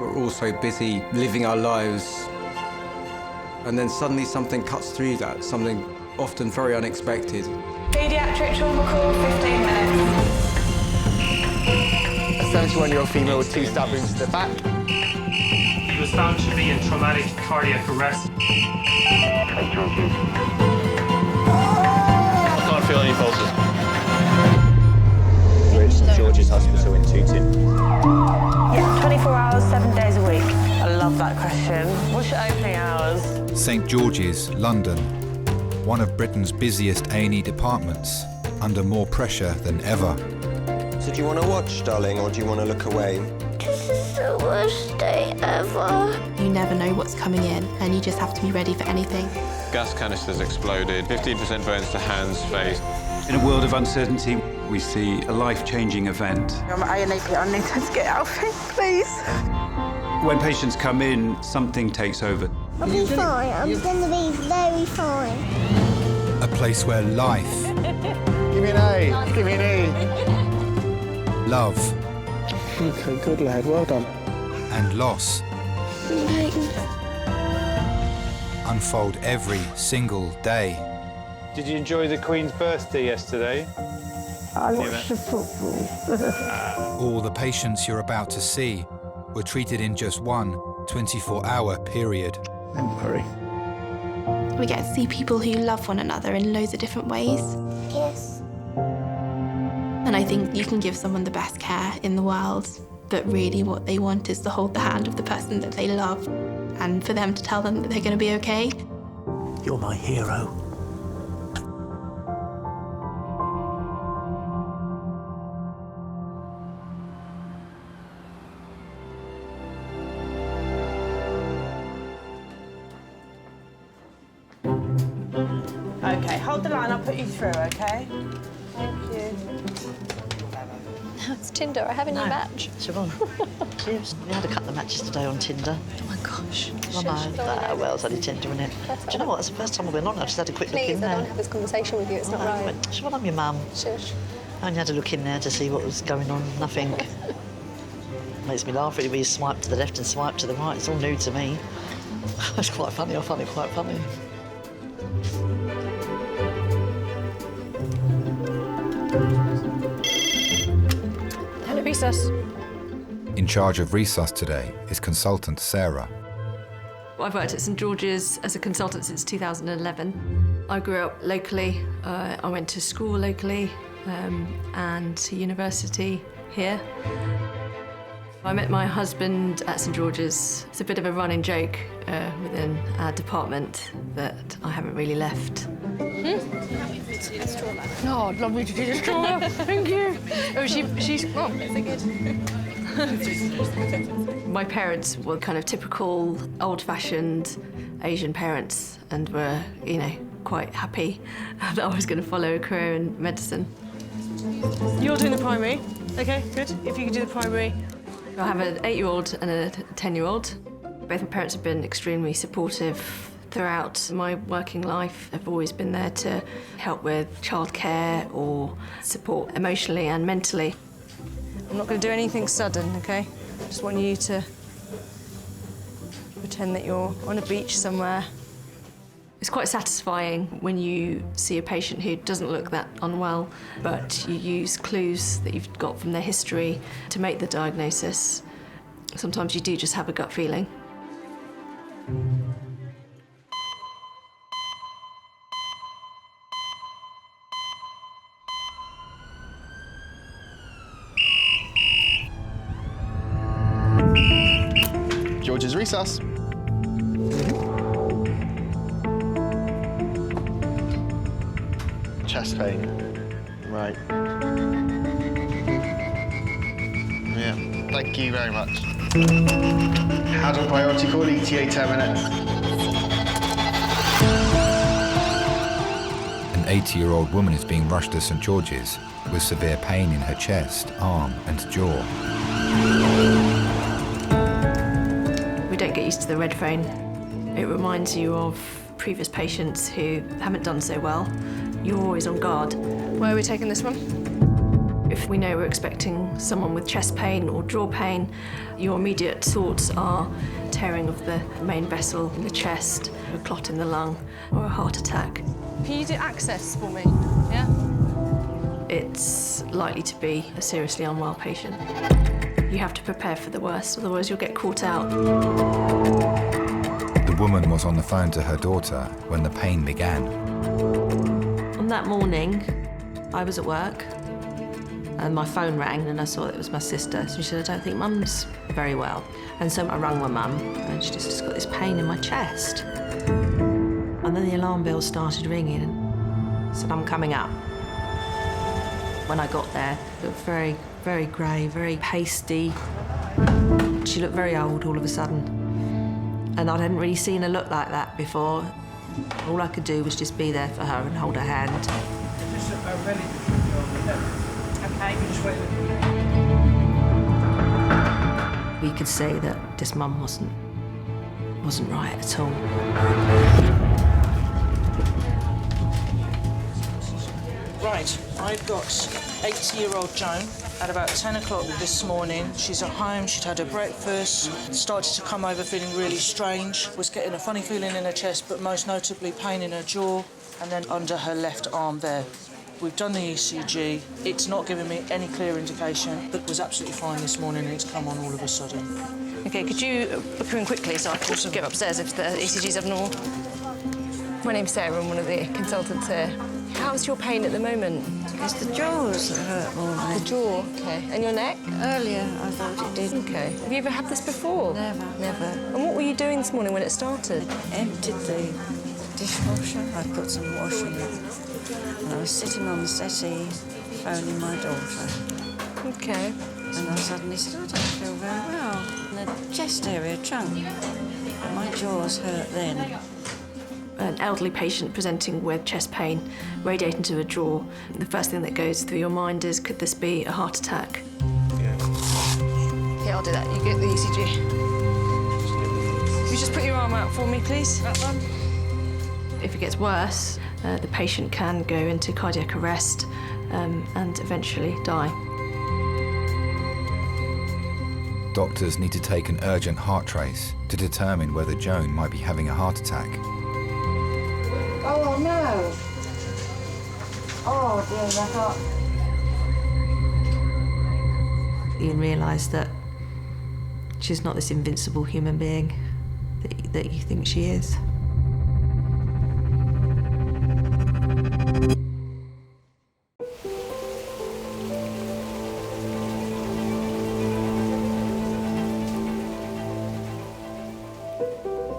We're all so busy living our lives. And then suddenly something cuts through that, something often very unexpected. Paediatric trauma call, 15 minutes. A 71-year-old female with 2 stab wounds to the back. He was found to be in traumatic cardiac arrest. I can't feel any pulses. We're at St George's Hospital in Tooting. Yeah, 24 hours, 7 days a week. I love that question. What's your opening hours? St George's, London. One of Britain's busiest A&E departments, under more pressure than ever. So do you want to watch, darling, or do you want to look away? This is the worst day ever. You never know what's coming in, and you just have to be ready for anything. Gas canisters exploded, 15% burns to hands, face. In a world of uncertainty, we see a life-changing event. I'm A&EP, I need to get out of here, please. When patients come in, something takes over. I'll be fine. I'm going to be very fine. A place where life, Give me an A. Give me an E. love, Okay, good lad, well done. and loss unfold every single day. Did you enjoy the Queen's birthday yesterday? I watched the football. All the patients you're about to see were treated in just one 24-hour period. Don't worry. We get to see people who love one another in loads of different ways. Yes. And I think you can give someone the best care in the world, but really what they want is to hold the hand of the person that they love and for them to tell them that they're going to be okay. You're my hero. Okay, hold the line, I'll put you through, okay? Thank you. It's Tinder. I have a new match. Siobhan, cheers. We had a couple of matches today on Tinder. Oh my gosh. I know. Well, it's only Tinder, isn't it? Do you know what? It's the first time I've been on. I just had a quick look Please, in I there. don't have this conversation with you. It's not right. Siobhan, I'm your mum. Shush. I only had a look in there to see what was going on. Nothing. Makes me laugh really when you swipe to the left and swipe to the right. It's all new to me. It's quite funny. I find it quite funny. Hello, Resus. In charge of resus today is consultant Sarah. I've worked at St George's as a consultant since 2011. I grew up locally. I went to school locally and to university here. I met my husband at St George's. It's a bit of a running joke within our department that I haven't really left. No, I'd love me to do the straw. Thank you. Oh, she's... Oh, it's good. My parents were kind of typical old-fashioned Asian parents and were, you know, quite happy that I was going to follow a career in medicine. You're doing the primary. OK, good. If you could do the primary. I have an 8-year-old and a 10-year-old. Both my parents have been extremely supportive throughout my working life. I've always been there to help with childcare or support emotionally and mentally. I'm not going to do anything sudden, OK? I just want you to pretend that you're on a beach somewhere. It's quite satisfying when you see a patient who doesn't look that unwell, but you use clues that you've got from their history to make the diagnosis. Sometimes you do just have a gut feeling. George's resus. Chest pain. Right. Yeah, thank you very much. Adult priority call, ETA 10 minutes. An 80-year-old woman is being rushed to St George's with severe pain in her chest, arm and jaw. We don't get used to the red phone. It reminds you of previous patients who haven't done so well. You're always on guard. Where are we taking this one? If we know we're expecting someone with chest pain or jaw pain, your immediate thoughts are tearing of the main vessel in the chest, a clot in the lung, or a heart attack. Can you do access for me? Yeah? It's likely to be a seriously unwell patient. You have to prepare for the worst, otherwise you'll get caught out. The woman was on the phone to her daughter when the pain began. On that morning, I was at work and my phone rang and I saw that it was my sister. So she said, I don't think Mum's very well. And so I rang my mum and she just got this pain in my chest. And then the alarm bell started ringing and said, I'm coming up. When I got there, it looked very, very grey, very pasty. She looked very old all of a sudden. And I hadn't really seen her look like that before. All I could do was just be there for her and hold her hand. Okay. We could see that this mum wasn't right at all. Right, I've got 80-year-old Joan. At about 10 o'clock this morning, she's at home, she'd had her breakfast, started to come over feeling really strange, was getting a funny feeling in her chest, but most notably pain in her jaw, and then under her left arm there. We've done the ECG. It's not giving me any clear indication, but was absolutely fine this morning, and it's come on all of a sudden. OK, could you book her in quickly so I can just get upstairs if the ECG's abnormal? My name's Sarah, I'm one of the consultants here. How's your pain at the moment? It's the jaws that hurt more. The jaw, OK. And your neck? Earlier, I thought it did. OK. Have you ever had this before? Never. Never. And what were you doing this morning when it started? I emptied the dishwasher. I put some wash in it. And I was sitting on the settee, phoning my daughter. OK. And I suddenly said, I don't feel very well. And the chest area, trunk. My jaws hurt then. An elderly patient presenting with chest pain, radiating to the jaw. The first thing that goes through your mind is, could this be a heart attack? Yeah, I'll do that. You get the ECG. Can you just put your arm out for me, please? That one. If it gets worse, the patient can go into cardiac arrest and eventually die. Doctors need to take an urgent heart trace to determine whether Joan might be having a heart attack. Oh, no. Oh, dear, the heart. You realise that she's not this invincible human being that you think she is.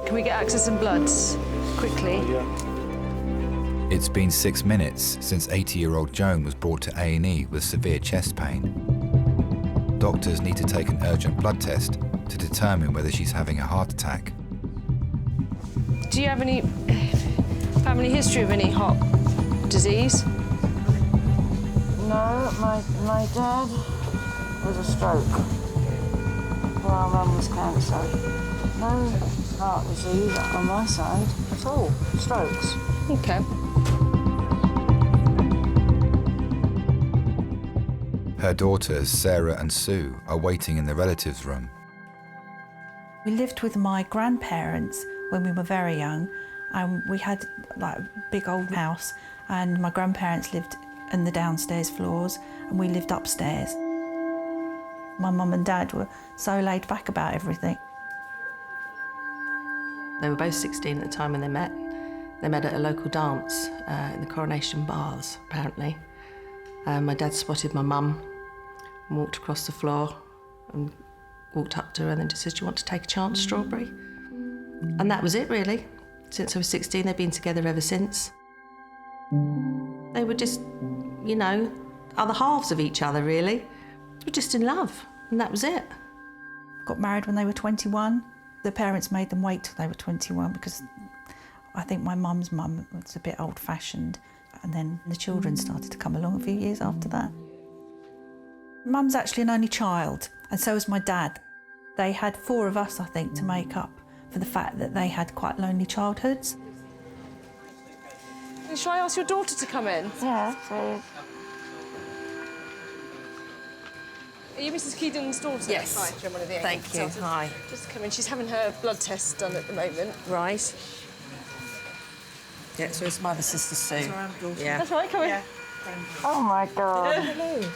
Can we get access and bloods quickly? It's been 6 minutes since 80-year-old Joan was brought to A&E with severe chest pain. Doctors need to take an urgent blood test to determine whether she's having a heart attack. Do you have any family history of any heart disease? No, my dad was a stroke. While Mum was cancer. No heart disease on my side at all. Strokes. OK. Her daughters, Sarah and Sue, are waiting in the relatives' room. We lived with my grandparents when we were very young, and we had like a big old house, and my grandparents lived in the downstairs floors and we lived upstairs. My mum and dad were so laid back about everything. They were both 16 at the time when they met. They met at a local dance in the Coronation Bars, apparently. My dad spotted my mum and walked across the floor and walked up to her and then just said, do you want to take a chance, Strawberry? And that was it, really. Since I was 16, they've been together ever since. They were just, you know, other halves of each other, really. They were just in love, and that was it. Got married when they were 21. Their parents made them wait till they were 21 because I think my mum's mum was a bit old-fashioned, and then the children started to come along a few years after that. Mum's actually an only child, and so was my dad. They had 4 of us, I think, to make up for the fact that they had quite lonely childhoods. Shall I ask your daughter to come in? Yeah, so... Are you Mrs. Keedon's daughter? Yes. Hi, I'm one of the Thank you. consultants. Hi. Just come in. She's having her blood test done at the moment. Right. Yeah, so it's my other sister Sue. Yeah. That's right, come in. Yeah. Oh my God. Hello.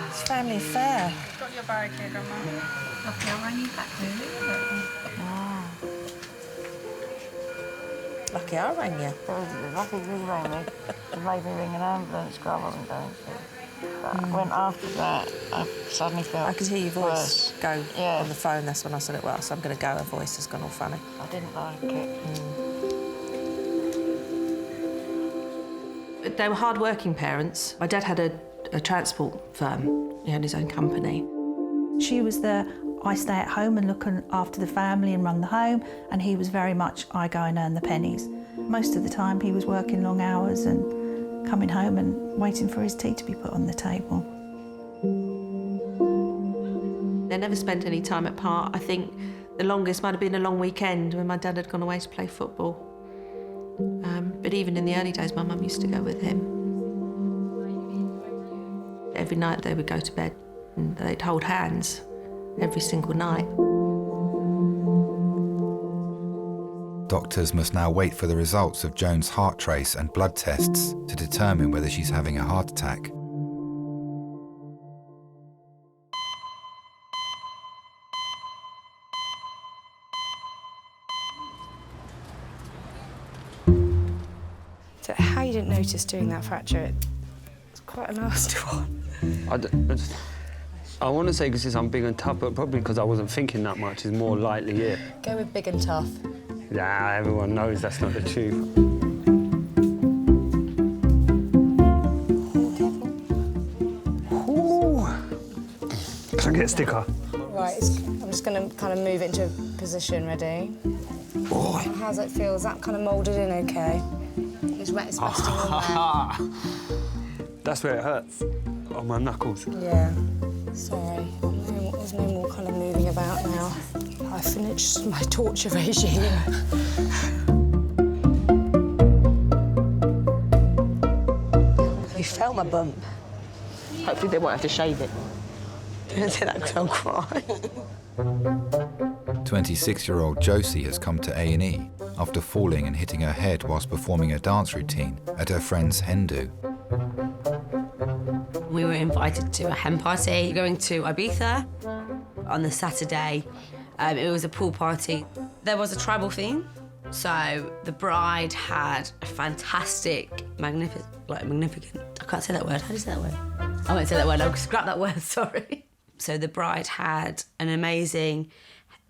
It's family affair. Got your barricade on, Mum. Okay, I'll run you back to Wow. Lucky I rang you. Lucky you rang me. It made me ring an ambulance because I wasn't going to. But when after that, I suddenly felt I could hear your voice worse. go Yeah. on the phone. That's when I said it well, so I'm going to go. Her voice has gone all funny. I didn't like it. They were hard-working parents. My dad had a transport firm. He had his own company. She was I stay at home and look after the family and run the home, and he was very much, I go and earn the pennies. Most of the time he was working long hours and coming home and waiting for his tea to be put on the table. They never spent any time apart. I think the longest might have been a long weekend when my dad had gone away to play football. But even in the early days, my mum used to go with him. Every night they would go to bed and they'd hold hands every single night. Doctors must now wait for the results of Joan's heart trace and blood tests to determine whether she's having a heart attack. So how you didn't notice doing that fracture? It's quite a nasty one. I want to say because I'm big and tough, but probably because I wasn't thinking that much is more likely it. Go with big and tough. Yeah, everyone knows that's not the truth. Ooh. Can I get a sticker? Right, I'm just going to kind of move it into a position. Ready? Boy. How's it feel? Is that kind of moulded in okay? It's wet, it's resting on That's where it hurts. On my knuckles. there. Yeah. Sorry. There's no more kind of moving about now. I finished my torture regime. You felt my bump. Hopefully they won't have to shave it. Don't say that because I'll cry. 26-year-old Josie has come to A&E after falling and hitting her head whilst performing a dance routine at her friend's hen do. We were invited to a hen party going to Ibiza on the Saturday. It was a pool party. There was a tribal theme, so the bride had a fantastic, magnificent, I can't say that word. How do you say that word? I won't say that word. I'll scrap that word, sorry. So the bride had an amazing,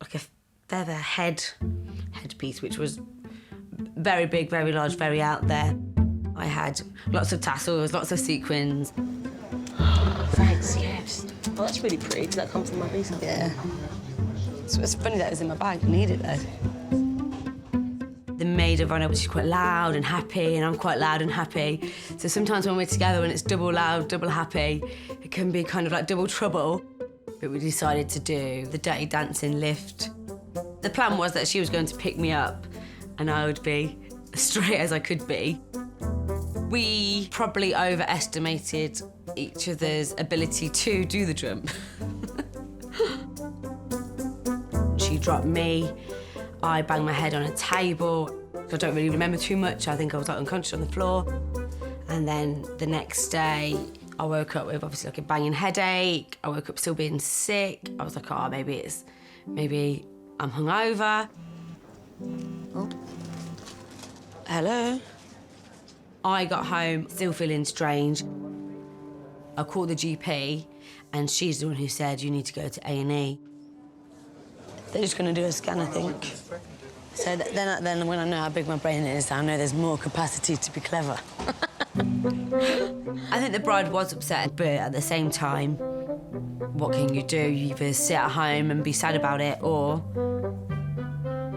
like a feather headpiece, which was very big, very large, very out there. I had lots of tassels, lots of sequins. Thanks, yes. Oh, that's really pretty. Did that come from Ibiza? Yeah. It's funny that it was in my bag. I need it, though. The maid of honour, which is quite loud and happy, and I'm quite loud and happy. So sometimes when we're together and it's double loud, double happy, it can be kind of like double trouble. But we decided to do the Dirty Dancing lift. The plan was that she was going to pick me up and I would be as straight as I could be. We probably overestimated each other's ability to do the jump. She dropped me, I banged my head on a table. I don't really remember too much. I think I was like unconscious on the floor. And then the next day, I woke up with obviously like a banging headache. I woke up still being sick. I was like, oh, maybe I'm hungover. Oh. Hello? I got home still feeling strange. I called the GP and she's the one who said, you need to go to A&E. They're just going to do a scan, I think. So then when I know how big my brain is, I know there's more capacity to be clever. I think the bride was upset, but at the same time, what can you do? You either sit at home and be sad about it, or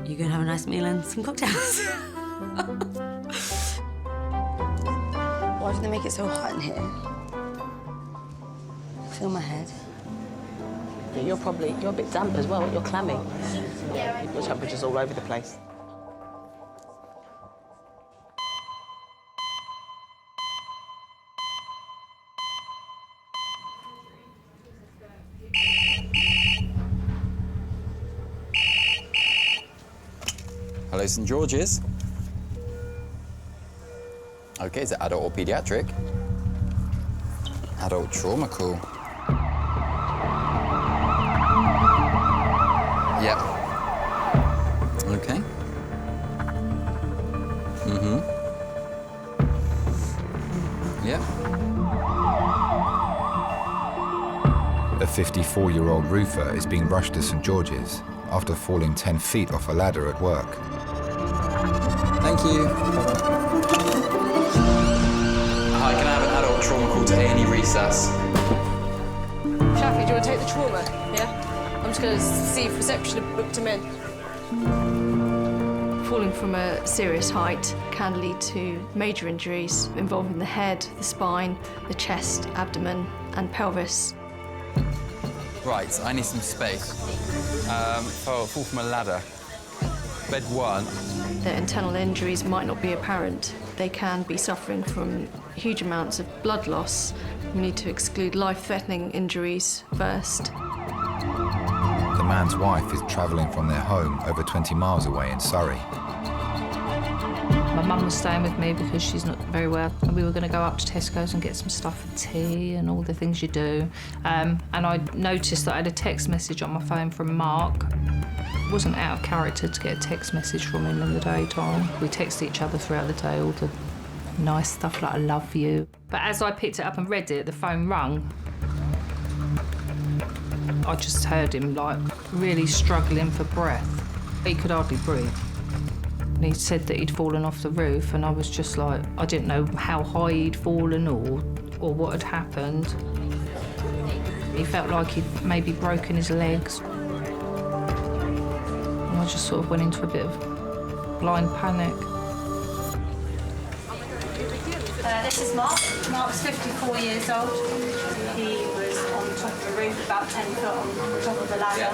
you can have a nice meal and some cocktails. Why do they make it so hot in here? Feel my head. You're a bit damp as well. You're clammy. Your temperature's all over the place. Hello, St George's. OK, is it adult or paediatric? Adult trauma, cool. Yep. OK. Yep. A 54-year-old roofer is being rushed to St George's after falling 10 feet off a ladder at work. Thank you. Hi, can I have an adult trauma call to A&E recess? Shafi, do you want to take the trauma? Yeah? I'm just going to see if reception have booked him in. Falling from a serious height can lead to major injuries involving the head, the spine, the chest, abdomen and pelvis. Right, I need some space. Fall from a ladder. Bed 1. Their internal injuries might not be apparent. They can be suffering from huge amounts of blood loss. We need to exclude life-threatening injuries first. The man's wife is travelling from their home over 20 miles away in Surrey. My mum was staying with me because she's not very well, and we were going to go up to Tesco's and get some stuff for tea and all the things you do. And I noticed that I had a text message on my phone from Mark. It wasn't out of character to get a text message from him in the daytime. We text each other throughout the day, all the nice stuff like I love you. But as I picked it up and read it, the phone rung. I just heard him like really struggling for breath. He could hardly breathe. And he said that he'd fallen off the roof, and I was just like, I didn't know how high he'd fallen or what had happened. He felt like he'd maybe broken his legs. And I just sort of went into a bit of blind panic. This is Mark. Mark's 54 years old. He was on top of the roof, about 10 foot on top of the ladder.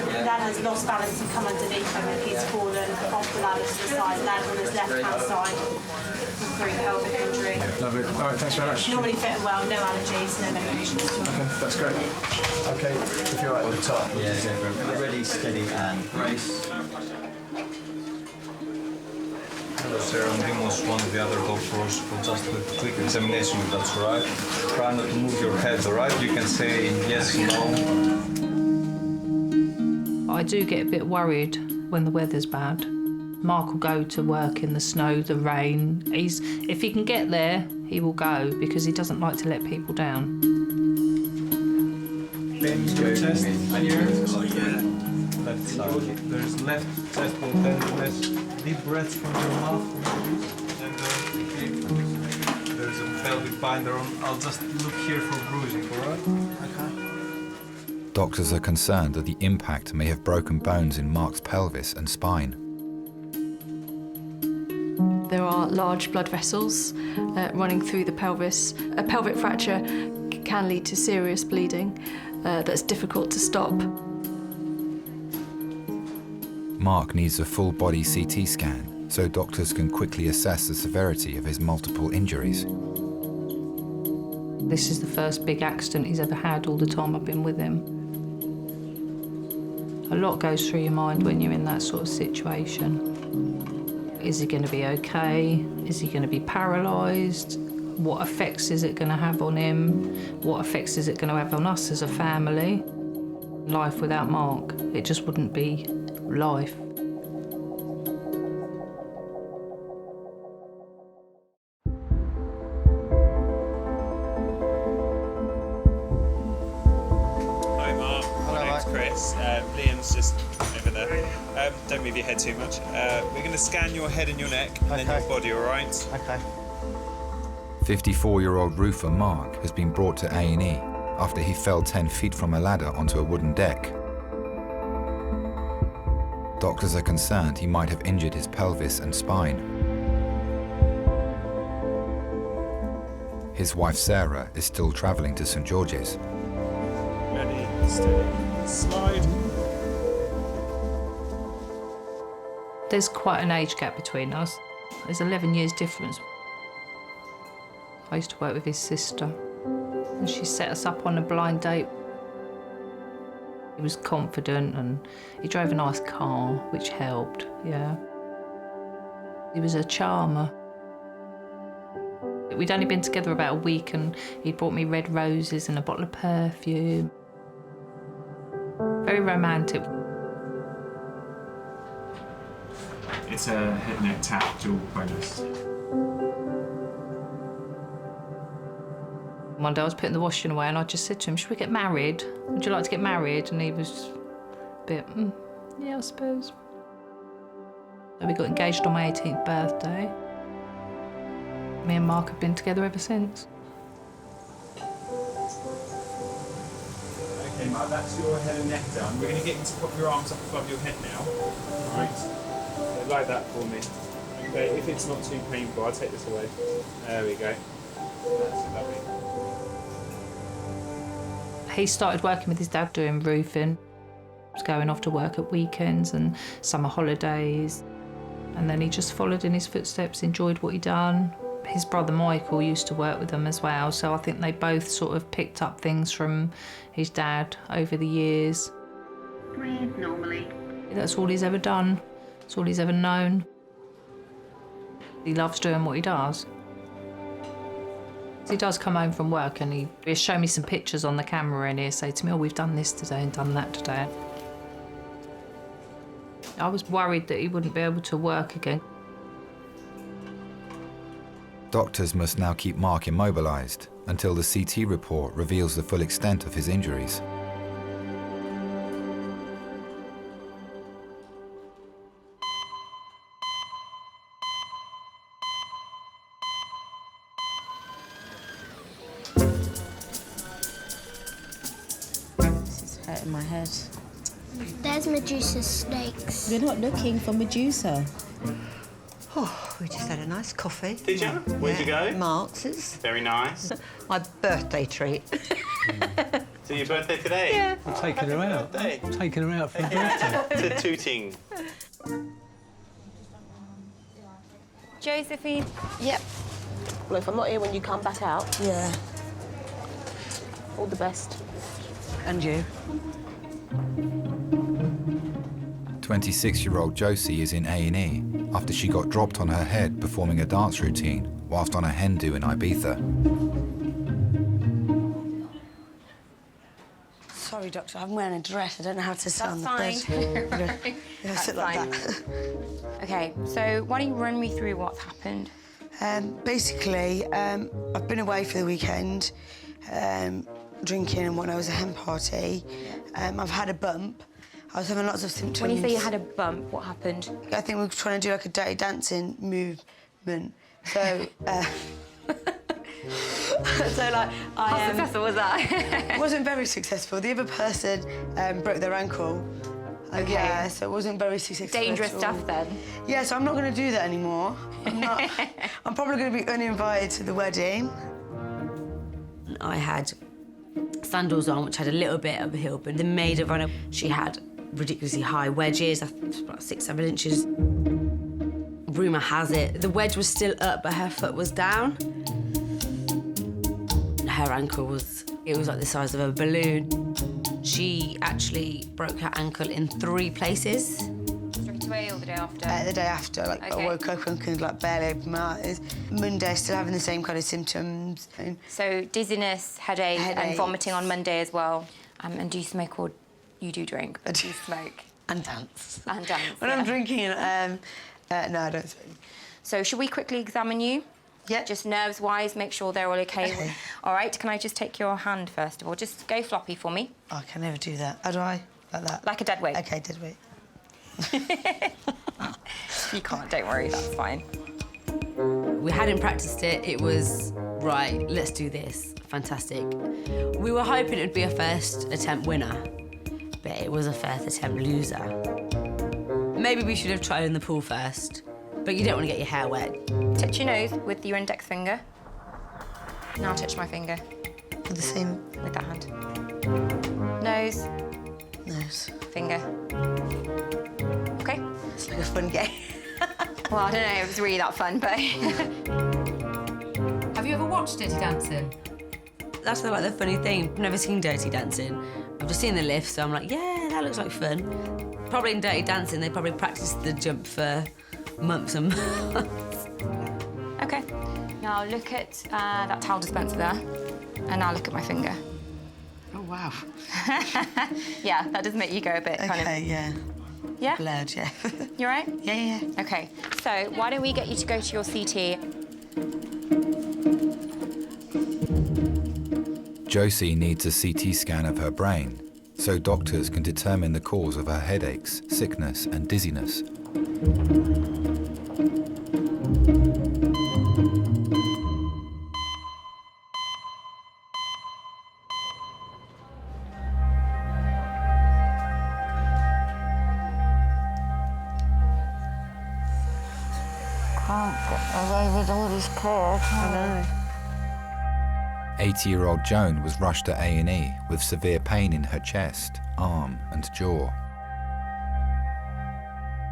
The ladder's lost balance and come underneath him, and he's fallen off the ladder to the side, landed on his left-hand side with a pelvic injury. Lovely. All right, thanks very much. Normally fit and well, no allergies, no medication at all. Okay, that's great. Okay, if you're right at the top. Yeah, ready, steady, and brace. Hello, sir. I'm Dimos, one of the other doctors, for just a quick examination, if that's all right. Try not to move your head, all right? You can say yes, no. I do get a bit worried when the weather's bad. Mark will go to work in the snow, the rain. If he can get there, he will go because he doesn't like to let people down. Bend your chest here. Left side. There's left chest wall tenderness. Deep breaths from your mouth. And there's a pelvic binder on. I'll just look here for bruising, all right? Okay. Doctors are concerned that the impact may have broken bones in Mark's pelvis and spine. There are large blood vessels running through the pelvis. A pelvic fracture can lead to serious bleeding that's difficult to stop. Mark needs a full-body CT scan so doctors can quickly assess the severity of his multiple injuries. This is the first big accident he's ever had all the time I've been with him. A lot goes through your mind when you're in that sort of situation. Is he going to be okay? Is he going to be paralysed? What effects is it going to have on him? What effects is it going to have on us as a family? Life without Mark, it just wouldn't be life. Hi Mark, my name's Chris. Liam's just over there. Don't move your head too much. We're going to scan your head and your neck and then your body, all right? Okay. 54-year-old roofer Mark has been brought to A&E after he fell 10 feet from a ladder onto a wooden deck. Doctors are concerned he might have injured his pelvis and spine. His wife Sarah is still travelling to St George's. Ready, steady, slide. There's quite an age gap between us. There's 11 years difference. I used to work with his sister, and she set us up on a blind date. He was confident and he drove a nice car, which helped, yeah. He was a charmer. We'd only been together about a week and he'd brought me red roses and a bottle of perfume. Very romantic. It's a head neck tap, dual bonus. One day I was putting the washing away and I just said to him, should we get married? Would you like to get married? And he was a bit, yeah, I suppose. So we got engaged on my 18th birthday. Me and Mark have been together ever since. Okay, Mark, that's your head and neck done. We're going to get you to pop your arms up above your head now. All right? So like that for me. Okay, if it's not too painful, I'll take this away. There we go. That's lovely. He started working with his dad doing roofing. He was going off to work at weekends and summer holidays. And then he just followed in his footsteps, enjoyed what he'd done. His brother Michael used to work with them as well, so I think they both sort of picked up things from his dad over the years. Breathe normally. That's all he's ever done. That's all he's ever known. He loves doing what he does. He does come home from work and he'll show me some pictures on the camera and he'll say to me, oh, we've done this today and done that today. I was worried that he wouldn't be able to work again. Doctors must now keep Mark immobilised until the CT report reveals the full extent of his injuries. This is hurting my head. There's Medusa's snakes. You're not looking for Medusa. Oh, we just had a nice coffee. Did you? Where'd you go? Marx's. Very nice. My birthday treat. So your birthday today? Yeah. I'm taking her out. Birthday. I'm taking her out for a birthday. To tooting. Josephine. Yep. Well, if I'm not here when you come back out, Yeah. all the best. And you? 26-year-old Josie is in A&E after she got dropped on her head performing a dance routine whilst on a hen do in Ibiza. Sorry, doctor, I'm wearing a dress. I don't know how to sit on the That's bed. fine. Yeah, sit like that. Okay, so why don't you run me through what's happened? Basically, I've been away for the weekend, drinking and when I was at a hen party. I've had a bump. I was having lots of symptoms. When you say you had a bump, what happened? I think we were trying to do like a dirty dancing movement. So, so like How successful was that? It wasn't very successful. The other person broke their ankle. Okay. Yeah, so it wasn't very successful. Dangerous at all. stuff then. Yeah, so I'm not going to do that anymore. I'm probably going to be uninvited to the wedding. I had sandals on, which had a little bit of a heel, but the maid of honour, she had ridiculously high wedges, I think it was about 6-7 inches. Rumour has it, the wedge was still up, but her foot was down. Her ankle was, it was like the size of a balloon. She actually broke her ankle in 3 places. Straight away or the day after? The day after, like I woke up and could like barely open my eyes. Monday, still having the same kind of symptoms. So dizziness, headache, and Headache. vomiting on Monday as well. And do you smoke or you do drink? I do you smoke? And dance. And dance. When I'm drinking, no, I don't smoke. So should we quickly examine you? Yeah. Just nerves-wise, make sure they're all okay. All right, can I just take your hand first of all? Just go floppy for me. I can never do that. How do I? Like that? Like a dead weight. Okay, dead weight. You can't, don't worry, that's fine. We hadn't practiced it, it was, right, let's do this, fantastic. We were hoping it would be a first attempt winner, but it was a first attempt loser. Maybe we should have tried in the pool first, but you don't want to get your hair wet. Touch your nose with your index finger. Now touch my finger. With the same? With that hand. Nose. Nose. Finger. Okay. It's like a fun game. Well, I don't know, it was really that fun, but... Have you ever watched Dirty Dancing? That's like the funny thing. I've never seen Dirty Dancing. I've just seen the lift, so I'm like, yeah, that looks like fun. Probably in Dirty Dancing, they probably practiced the jump for months and months. Okay. Now look at that towel dispenser there, and now look at my finger. Oh, wow. Yeah, that does make you go a bit kind of... Okay, yeah. Yeah? Blurred, yeah. You all right? Yeah. Okay, so why don't we get you to go to your CT? Josie needs a CT scan of her brain so doctors can determine the cause of her headaches, sickness and dizziness. Can't get away with all this care, can I? 80-year-old Joan was rushed to A&E with severe pain in her chest, arm and jaw.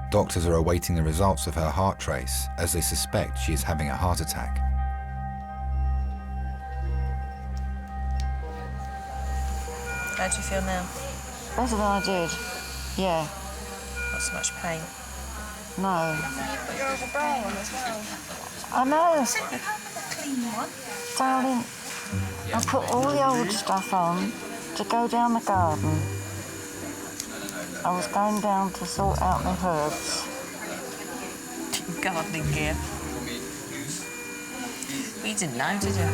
Doctors are awaiting the results of her heart trace as they suspect she is having a heart attack. How do you feel now? Better than I did, yeah. Not so much pain. No. You've got your other bra on as well. I know. Clean one. Darling, I put all the old stuff on to go down the garden. I was going down to sort out my herbs. Gardening gear. We didn't know, did you?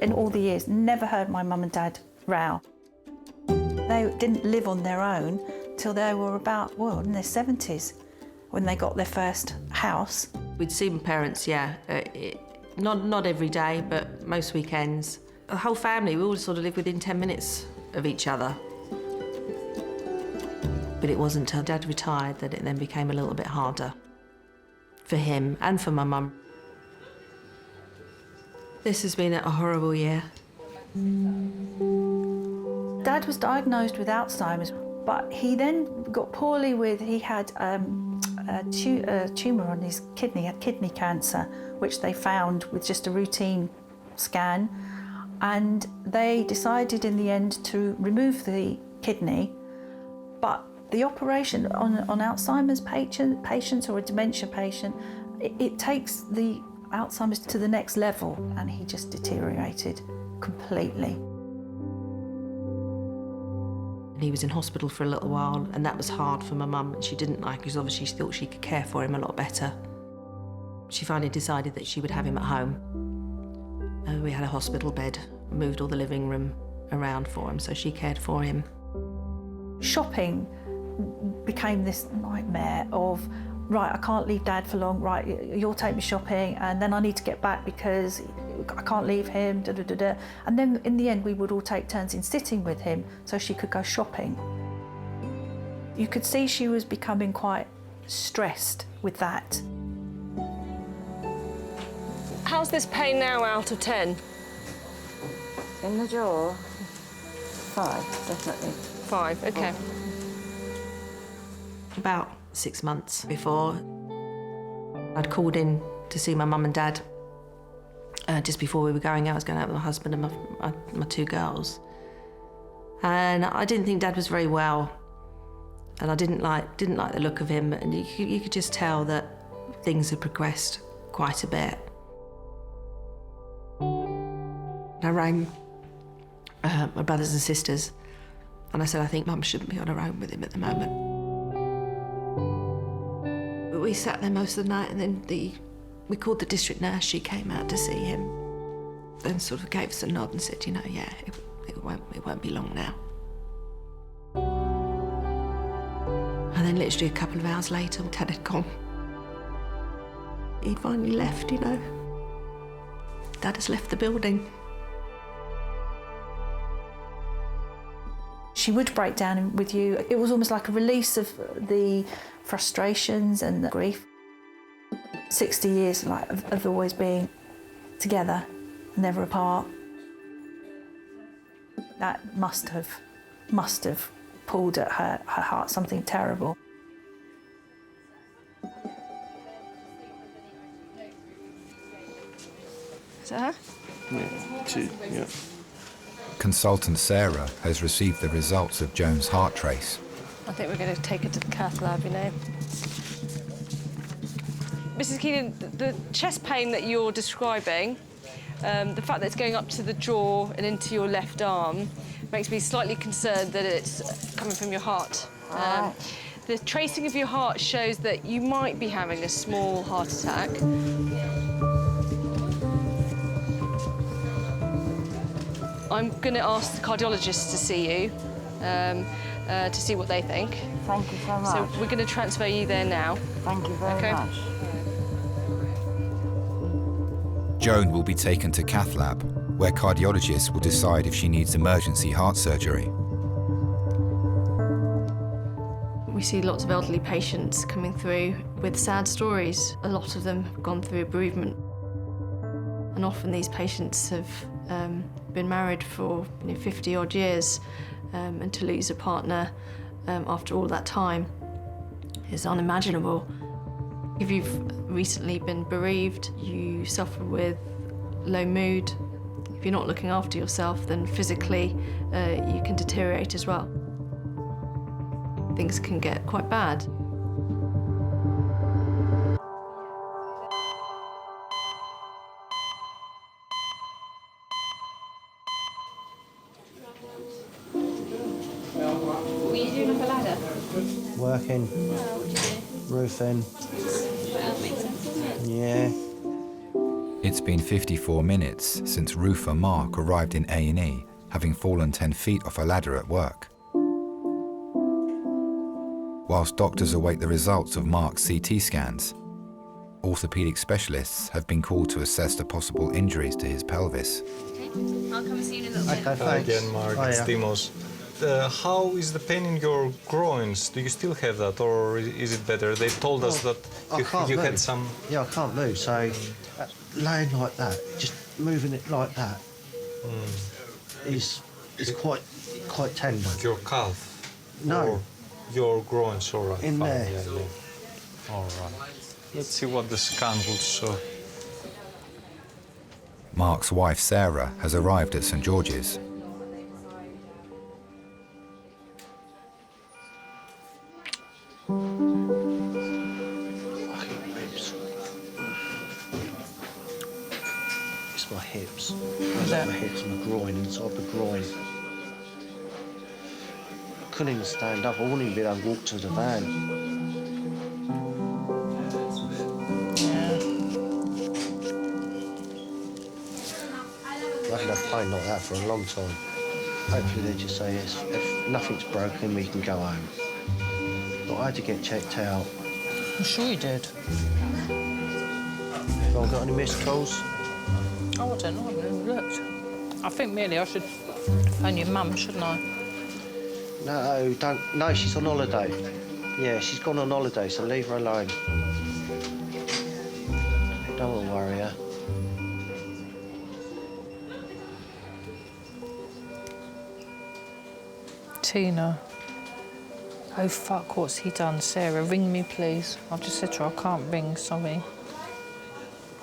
In all the years, never heard my mum and dad row. They didn't live on their own till they were about, well, in their 70s, when they got their first house. We'd see my parents, yeah. Not every day, but most weekends. The whole family, we all sort of lived within 10 minutes of each other. But it wasn't until Dad retired that it then became a little bit harder for him and for my mum. This has been a horrible year. Dad was diagnosed with Alzheimer's, but he then got poorly with, he had a tumour on his kidney, he had kidney cancer, which they found with just a routine scan. And they decided in the end to remove the kidney, but the operation on Alzheimer's patients or a dementia patient, it takes the Alzheimer's to the next level, and he just deteriorated completely. He was in hospital for a little while, and that was hard for my mum, and she didn't like it because obviously she thought she could care for him a lot better. She finally decided that she would have him at home. We had a hospital bed, moved all the living room around for him, so she cared for him. Shopping became this nightmare of, right, I can't leave Dad for long, right, you'll take me shopping, and then I need to get back because I can't leave him, da da da da. And then in the end, we would all take turns in sitting with him so she could go shopping. You could see she was becoming quite stressed with that. How's this pain now out of 10? In the jaw, 5, definitely. 5, okay. About 6 months before, I'd called in to see my mum and dad. Just before we were going out, I was going out with my husband and my 2 girls. And I didn't think Dad was very well. And I didn't like the look of him. And you could just tell that things had progressed quite a bit. I rang my brothers and sisters, and I said, I think Mum shouldn't be on her own with him at the moment. But we sat there most of the night, and then we called the district nurse. She came out to see him and sort of gave us a nod and said, you know, yeah, it won't be long now. And then literally a couple of hours later, Dad had gone. He finally left, you know. Dad has left the building. She would break down with you. It was almost like a release of the frustrations and the grief. 60 years of always being together, never apart. That must have pulled at her heart something terrible. Is that her? Yeah, 2, yeah. Consultant Sarah has received the results of Joan's heart trace. I think we're going to take her to the cath lab, you know. Mrs. Keenan, the chest pain that you're describing, the fact that it's going up to the jaw and into your left arm makes me slightly concerned that it's coming from your heart. The tracing of your heart shows that you might be having a small heart attack. I'm going to ask the cardiologist to see you, to see what they think. Thank you so much. So we're going to transfer you there now. Thank you very much. Joan will be taken to cath lab, where cardiologists will decide if she needs emergency heart surgery. We see lots of elderly patients coming through with sad stories. A lot of them have gone through bereavement. And often these patients have been married for 50-odd years, and to lose a partner after all that time is unimaginable. If you've recently been bereaved, you suffer with low mood. If you're not looking after yourself, then physically you can deteriorate as well. Things can get quite bad. What were you doing up a ladder? Working, roofing. Yeah. It's been 54 minutes since roofer Mark arrived in A&E, having fallen 10 feet off a ladder at work. Whilst doctors await the results of Mark's CT scans, orthopaedic specialists have been called to assess the possible injuries to his pelvis. I'll come see you in a little bit. Okay, thanks. Again, Mark, it's Dimos. How is the pain in your groins? Do you still have that, or is it better? They told us that you had some... Yeah, I can't move, so laying like that, just moving it like that, is quite tender. Your calf? No. Or your groins, all right. In fine, there. Yeah. All right. Let's see what the scan will show. Mark's wife Sarah has arrived at St George's. It's my hips. My hips, my groin, inside the groin. I couldn't even stand up. I wouldn't even be able to walk to the van. I haven't had pain like that for a long time. Hopefully they just say if nothing's broken, we can go home. But I had to get checked out. I'm sure you did. Have I got any missed calls? Oh, I don't know. I haven't even looked. I think really I should phone your mum, shouldn't I? No, don't. No, she's on holiday. Yeah, she's gone on holiday, so leave her alone. Don't want to worry her. Tina. Oh, fuck, what's he done? Sarah, ring me, please. I've just said to her I can't ring, sorry.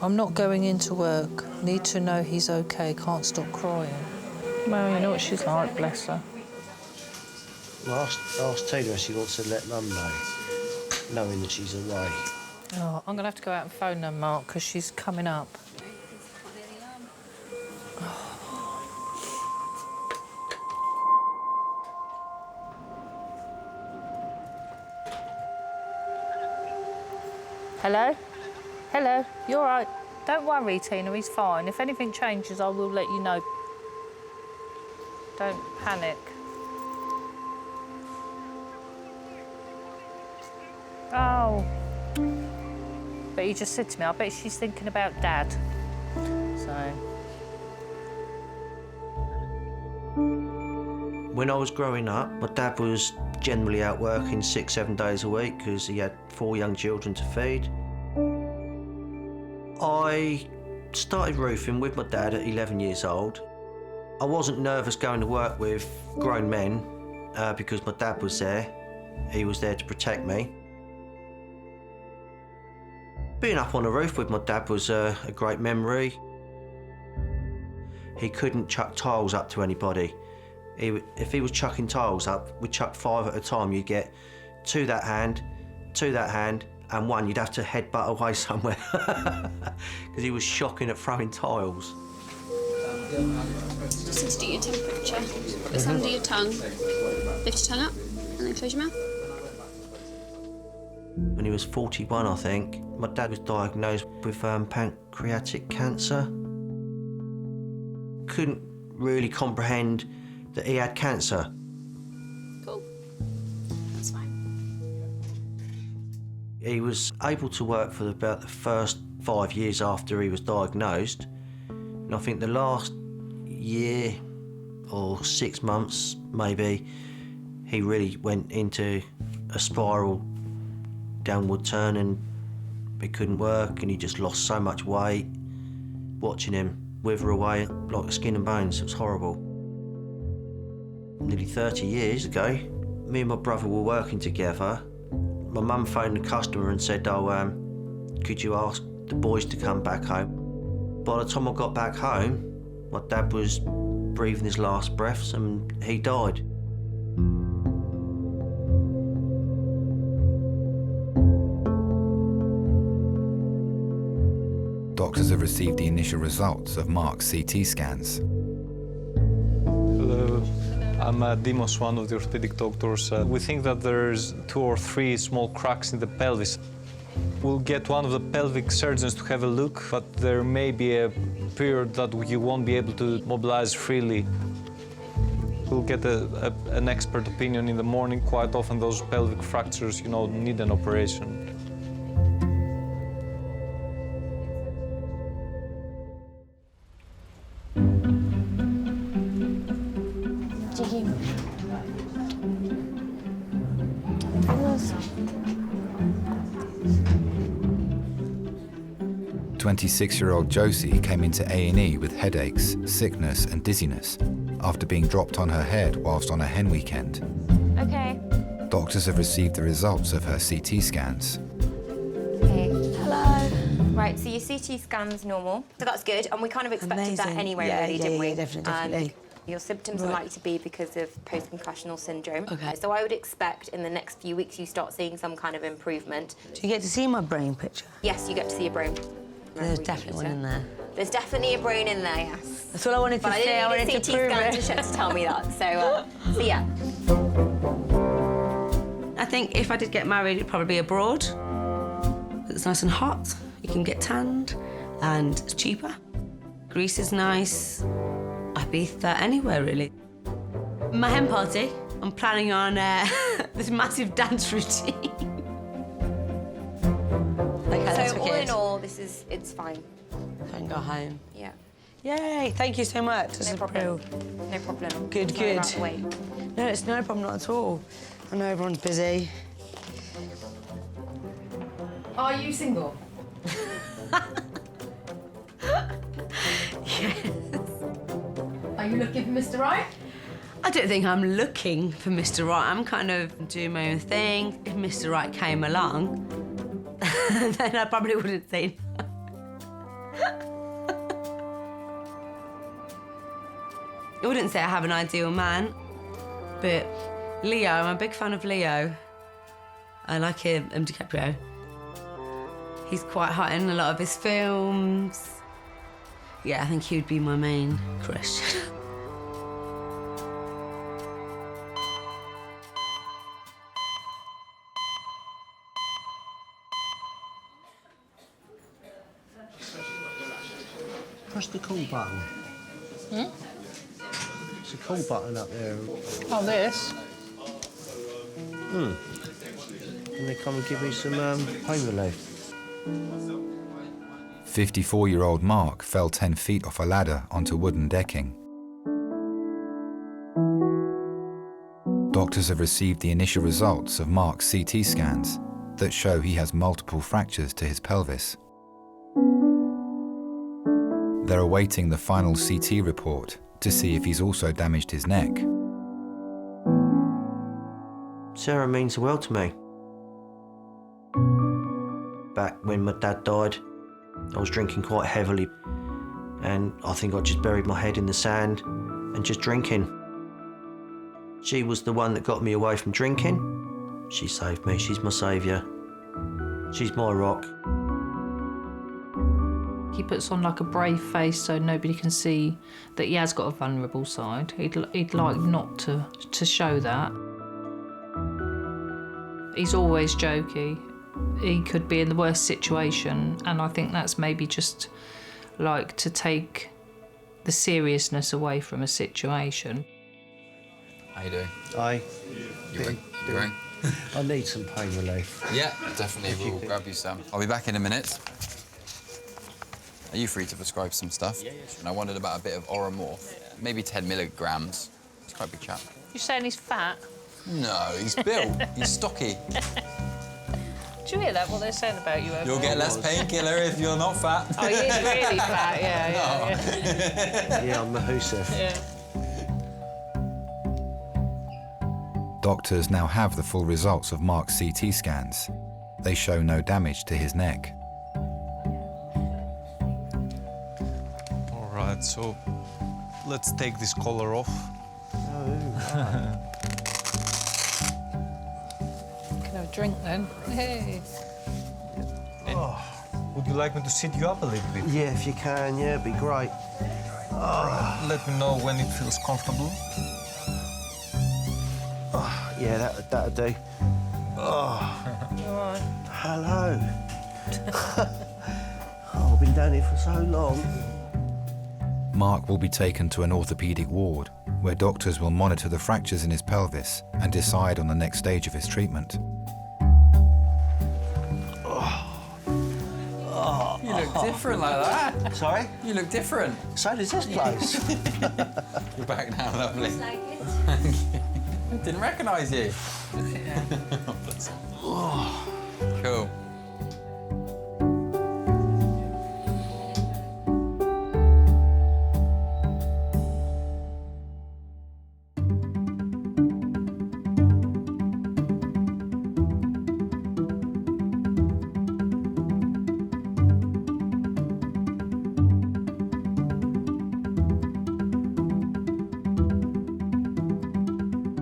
I'm not going into work. Need to know he's OK, can't stop crying. Well, you know what she's like, bless her. Well, ask Tina if she wants to let Mum know, knowing that she's away. Oh, I'm going to have to go out and phone her, Mark, because she's coming up. Hello? Hello? You all right? Don't worry, Tina, he's fine. If anything changes, I will let you know. Don't panic. Oh. But he just said to me, I bet she's thinking about Dad. So... When I was growing up, my dad was generally out working 6-7 days a week because he had 4 young children to feed. I started roofing with my dad at 11 years old. I wasn't nervous going to work with grown men because my dad was there. He was there to protect me. Being up on the roof with my dad was a great memory. He couldn't chuck tiles up to anybody. If he was chucking tiles up, we'd chuck 5 at a time. You'd get 2 that hand, 2 that hand, and 1 you'd have to headbutt away somewhere. Because he was shocking at throwing tiles. Just need to do your temperature. Put this under your tongue. Lift your tongue up and then close your mouth. When he was 41, I think, my dad was diagnosed with pancreatic cancer. Couldn't really comprehend that he had cancer. Cool. That's fine. He was able to work for about the first 5 years after he was diagnosed. And I think the last year or 6 months, maybe, he really went into a spiral downward turn and he couldn't work and he just lost so much weight. Watching him wither away like skin and bones, it was horrible. Nearly 30 years ago, me and my brother were working together. My mum phoned the customer and said, could you ask the boys to come back home? By the time I got back home, my dad was breathing his last breaths and he died. Doctors have received the initial results of Mark's CT scans. Hello, I'm Dimos, one of the orthopedic doctors. We think that there's 2 or 3 small cracks in the pelvis. We'll get one of the pelvic surgeons to have a look, but there may be a period that you won't be able to mobilize freely. We'll get an expert opinion in the morning. Quite often those pelvic fractures, need an operation. Jiggy. 26-year-old Josie came into A&E with headaches, sickness and dizziness after being dropped on her head whilst on a hen weekend. Okay. Doctors have received the results of her CT scans. Okay. Hello. Right, so your CT scan's normal, so that's good, and we kind of expected that anyway, really, didn't we? Yeah, definitely. Your symptoms are likely to be because of post-concussional syndrome. Okay. So I would expect in the next few weeks you start seeing some kind of improvement. Do you get to see my brain picture? Yes, you get to see your brain. There's definitely one in there. There's definitely a brain in there, yes. That's all I wanted to but say. I I didn't need wanted a to CT prove scan it. to tell me that, so yeah. I think if I did get married, it'd probably be abroad. It's nice and hot. You can get tanned, and it's cheaper. Greece is nice. Ibiza, anywhere really. My hen party, I'm planning on this massive dance routine. Okay, So all in all, it's fine. I can go home. Yeah. Yay, thank you so much. No problem. No problem. Good, Sorry good. about the wait. No, it's no problem, not at all. I know everyone's busy. Are you single? Yes. Are you looking for Mr. Right? I don't think I'm looking for Mr. Right. I'm kind of doing my own thing. If Mr. Right came along, then I probably wouldn't say no. I wouldn't say I have an ideal man, but Leo, I'm a big fan of Leo. I like him, DiCaprio. He's quite hot in a lot of his films. Yeah, I think he would be my main crush. Press the call button. It's a call button up there. Oh, this? And they come and give me some pain relief. 54-year-old Mark fell 10 feet off a ladder onto wooden decking. Doctors have received the initial results of Mark's CT scans that show he has multiple fractures to his pelvis. They're awaiting the final CT report to see if he's also damaged his neck. Sarah means the world to me. Back when my dad died, I was drinking quite heavily, and I think I just buried my head in the sand and just drinking. She was the one that got me away from drinking. She saved me. She's my saviour. She's my rock. He puts on like a brave face so nobody can see that he has got a vulnerable side. He'd like not to show that. He's always jokey. He could be in the worst situation, and I think that's maybe just like to take the seriousness away from a situation. How you doing? Aye. You ring? I need some pain relief. Yeah, definitely. We'll grab you some. I'll be back in a minute. Are you free to prescribe some stuff? Yeah, sure. And I wondered about a bit of Oromorph. Maybe 10 milligrams. He's quite a big chap. You saying he's fat? No, he's built. He's stocky. Do you hear that, what they're saying about you? You'll get less painkiller if you're not fat. Oh, he is really fat, yeah. Yeah, I'm Mahusef. Yeah. Doctors now have the full results of Mark's CT scans. They show no damage to his neck. All right, so let's take this collar off. You can have a drink then. Hey. Would you like me to sit you up a little bit? Yeah, if you can, yeah, it'd be great. Let me know when it feels comfortable. Yeah, that'll do. Hello. I've been down here for so long. Mark will be taken to an orthopaedic ward, where doctors will monitor the fractures in his pelvis and decide on the next stage of his treatment. You look different like that. Sorry? You look different. So does this place. You're back now, lovely. Didn't recognise you. Cool.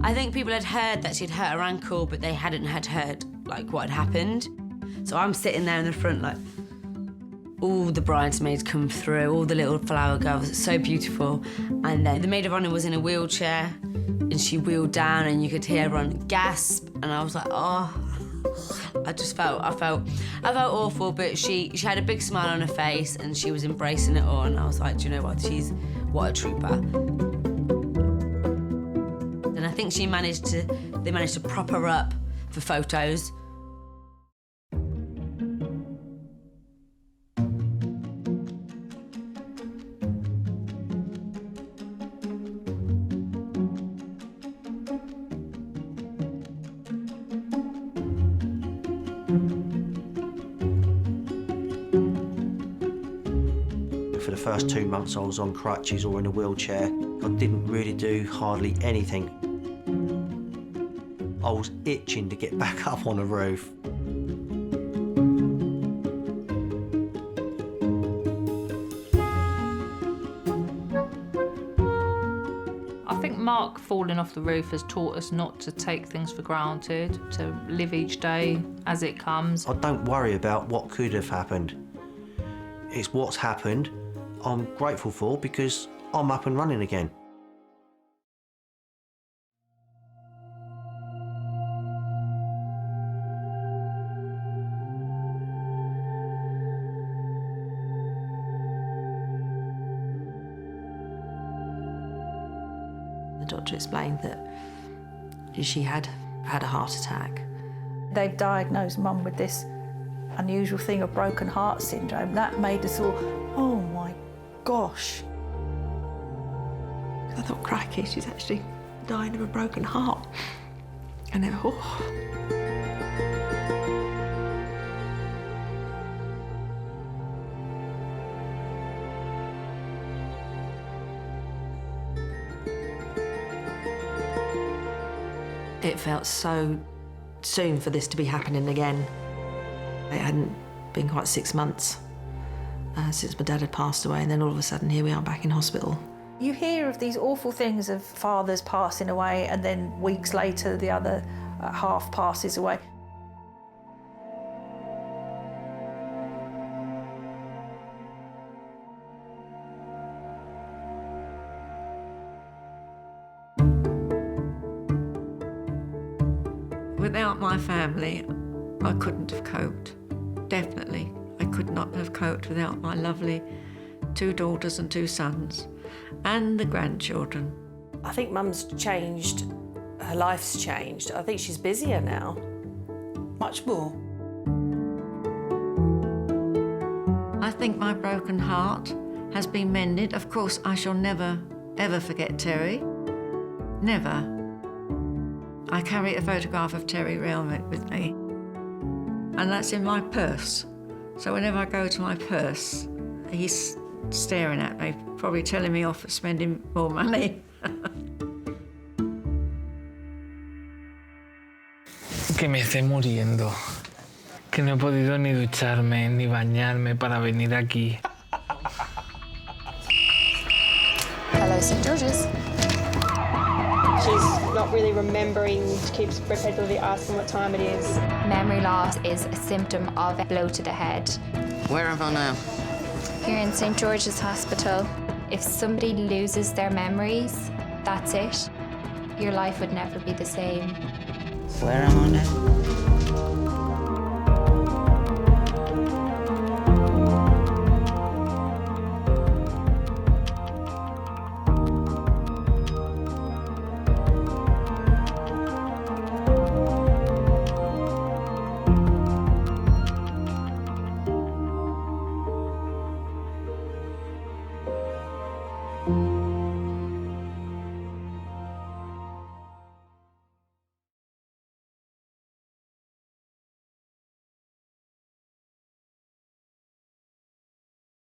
I think people had heard that she'd hurt her ankle, but they hadn't heard like what had happened. So I'm sitting there in the front, like all the bridesmaids come through, all the little flower girls. It's so beautiful. And then the maid of honour was in a wheelchair, and she wheeled down, and you could hear everyone gasp. And I was like, oh, I felt awful. But she had a big smile on her face, and she was embracing it all. And I was like, do you know what? What a trooper. And I think they managed to prop her up for photos. For the first 2 months I was on crutches or in a wheelchair. I didn't really do hardly anything. I was itching to get back up on a roof. I think Mark falling off the roof has taught us not to take things for granted, to live each day as it comes. I don't worry about what could have happened. It's what's happened I'm grateful for, because I'm up and running again. The doctor explained that she had had a heart attack. They've diagnosed Mum with this unusual thing of broken heart syndrome. That made us all, oh my gosh. I thought, crikey, she's actually dying of a broken heart. And then, oh. It felt so soon for this to be happening again. It hadn't been quite 6 months since my dad had passed away, and then all of a sudden here we are back in hospital. You hear of these awful things of fathers passing away and then weeks later the other half passes away. Without my family, I couldn't have coped. Definitely, I could not have coped without my lovely 2 daughters and 2 sons, and the grandchildren. I think Mum's changed, her life's changed. I think she's busier now. Much more. I think my broken heart has been mended. Of course, I shall never, ever forget Terry. Never. I carry a photograph of Terry Railman with me, and that's in my purse. So whenever I go to my purse, he's staring at me, probably telling me off for spending more money. Que me estoy muriendo, que no he podido ni ducharme ni bañarme para venir aquí. Hello, St George's. She's not really remembering, she keeps repetitively asking what time it is. Memory loss is a symptom of a blow to the head. Where am I now? You're in St George's Hospital. If somebody loses their memories, that's it. Your life would never be the same. Where am I now?